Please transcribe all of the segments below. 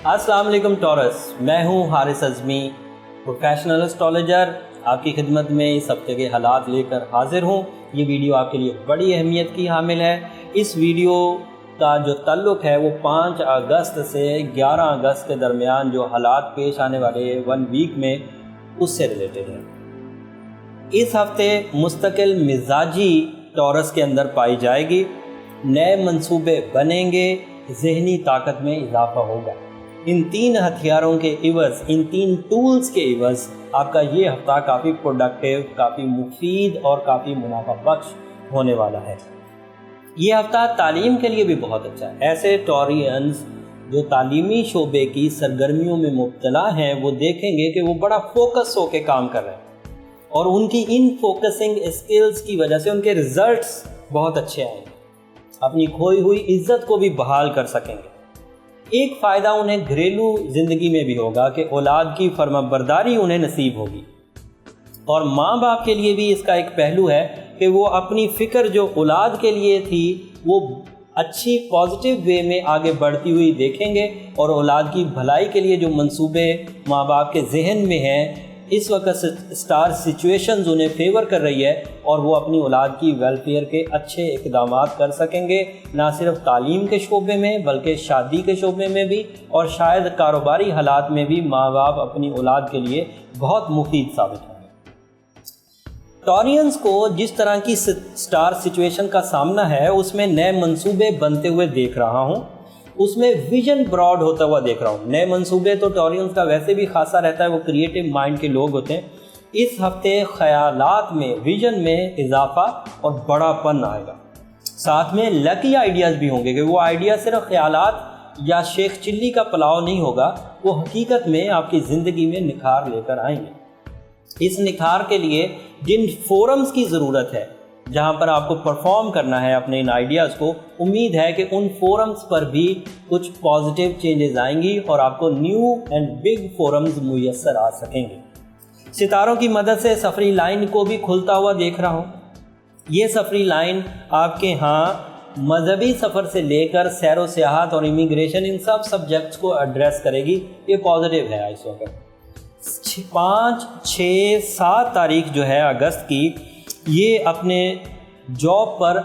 अस्सलाम वालेकुम टॉरस, मैं हूँ हारिस अज़मी, प्रोफेशनल एस्ट्रोलॉजर। आपकी खिदमत में इस हफ्ते के हालात लेकर हाजिर हूँ। ये वीडियो आपके लिए बड़ी अहमियत की हामिल है। इस वीडियो का जो ताल्लुक़ है वो 5 अगस्त से 11 अगस्त के दरमियान जो हालात पेश आने वाले 1 वीक में उससे रिलेटेड है। इस हफ्ते मुस्तकिल मिजाजी टॉरस के अंदर पाई जाएगी, नए मंसूबे बनेंगे, ज़हनी ताकत में इजाफा होगा। इन 3 हथियारों के इवज़, इन 3 टूल्स के इवज़ आपका ये हफ्ता काफ़ी प्रोडक्टिव, काफ़ी मुफीद और काफ़ी मुनाफा बख्श होने वाला है। ये हफ्ता तालीम के लिए भी बहुत अच्छा है। ऐसे टॉरियंस जो तालीमी शोबे की सरगर्मियों में मुब्तला हैं वो देखेंगे कि वो बड़ा फोकस होकर काम कर रहे हैं और उनकी इन फोकसिंग स्किल्स की वजह से उनके रिज़ल्ट्स बहुत अच्छे आएंगे। अपनी खोई हुई इज्जत को भी बहाल कर सकेंगे। एक फ़ायदा उन्हें घरेलू ज़िंदगी में भी होगा कि औलाद की फर्माबरदारी उन्हें नसीब होगी। और माँ बाप के लिए भी इसका एक पहलू है कि वो अपनी फ़िक्र जो औलाद के लिए थी वो अच्छी पॉजिटिव वे में आगे बढ़ती हुई देखेंगे और औलाद की भलाई के लिए जो मंसूबे माँ बाप के जहन में हैं, इस वक्त स्टार सिचुएशंस उन्हें फेवर कर रही है और वो अपनी औलाद की वेलफेयर के अच्छे इक़दामात कर सकेंगे, ना सिर्फ तालीम के शोबे में बल्कि शादी के शोबे में भी और शायद कारोबारी हालात में भी माँ बाप अपनी औलाद के लिए बहुत मुफीद साबित होंगे। टॉरियंस को जिस तरह की स्टार सिचुएशन का सामना है उसमें नए मंसूबे बनते हुए देख रहा हूँ, उसमें विजन ब्रॉड होता हुआ देख रहा हूँ। नए मंसूबे तो टॉरियंस का वैसे भी खासा रहता है, वो क्रिएटिव माइंड के लोग होते हैं। इस हफ्ते ख्यालात में, विजन में इजाफा और बड़ापन आएगा। साथ में लकी आइडियाज़ भी होंगे कि वो आइडिया सिर्फ ख्यालात या शेख चिल्ली का पुलाव नहीं होगा, वो हकीकत में आपकी ज़िंदगी में निखार लेकर आएंगे। इस निखार के लिए जिन फोरम्स की ज़रूरत है जहाँ पर आपको परफॉर्म करना है अपने इन आइडियाज़ को, उम्मीद है कि उन फोरम्स पर भी कुछ पॉजिटिव चेंजेस आएंगी और आपको न्यू एंड बिग फोरम्स मुयस्सर आ सकेंगे। सितारों की मदद से सफरी लाइन को भी खुलता हुआ देख रहा हूँ। ये सफरी लाइन आपके यहाँ मजहबी सफ़र से लेकर सैर व सियाहत और इमिग्रेशन, इन सब सब्जेक्ट्स को एड्रेस करेगी। ये पॉजिटिव है। इस वक्त 5, 6, 7 तारीख जो है अगस्त की, ये अपने जॉब पर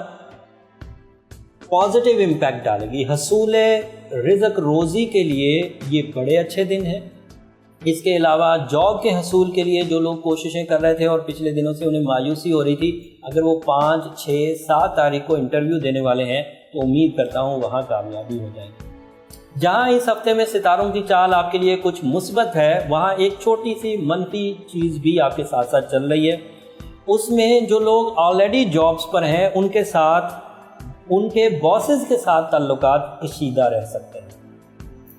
पॉजिटिव इम्पैक्ट डालेगी। हसूल रिज़्क़ रोज़ी के लिए ये बड़े अच्छे दिन हैं। इसके अलावा जॉब के हसूल के लिए जो लोग कोशिशें कर रहे थे और पिछले दिनों से उन्हें मायूसी हो रही थी, अगर वो 5, 6, 7 तारीख को इंटरव्यू देने वाले हैं तो उम्मीद करता हूँ वहाँ कामयाबी हो जाएगी। जहाँ इस हफ्ते में सितारों की चाल आपके लिए कुछ मुस्बत है, वहाँ एक छोटी सी मनफी चीज़ भी आपके साथ साथ चल रही है। उसमें जो लोग ऑलरेडी जॉब्स पर हैं उनके साथ, उनके बॉसेस के साथ ताल्लुकात कशीदा रह सकते हैं।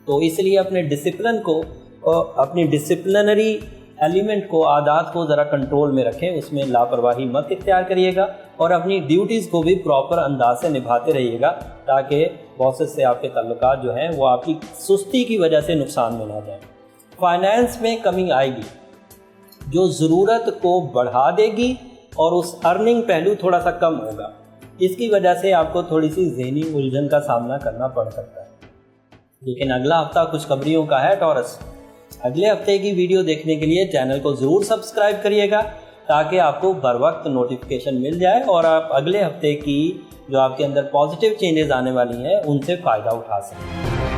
तो इसलिए अपने डिसिप्लिन को, अपनी डिसिप्लिनरी एलिमेंट को, आदात को ज़रा कंट्रोल में रखें, उसमें लापरवाही मत इख्तियार करिएगा और अपनी ड्यूटीज़ को भी प्रॉपर अंदाज से निभाते रहिएगा ताकि बॉसेस से आपके ताल्लुकात जो हैं वो आपकी सुस्ती की वजह से नुकसान में ना जाए। फाइनेंस में कमी आएगी जो ज़रूरत को बढ़ा देगी और उस अर्निंग पहलू थोड़ा सा कम होगा। इसकी वजह से आपको थोड़ी सी ज़हनी उलझन का सामना करना पड़ सकता है। लेकिन अगला हफ्ता खुशखबरियों का है टॉरस। अगले हफ्ते की वीडियो देखने के लिए चैनल को ज़रूर सब्सक्राइब करिएगा ताकि आपको बर वक्त नोटिफिकेशन मिल जाए और आप अगले हफ्ते की जो आपके अंदर पॉजिटिव चेंजेस आने वाली हैं उनसे फ़ायदा उठा सकें।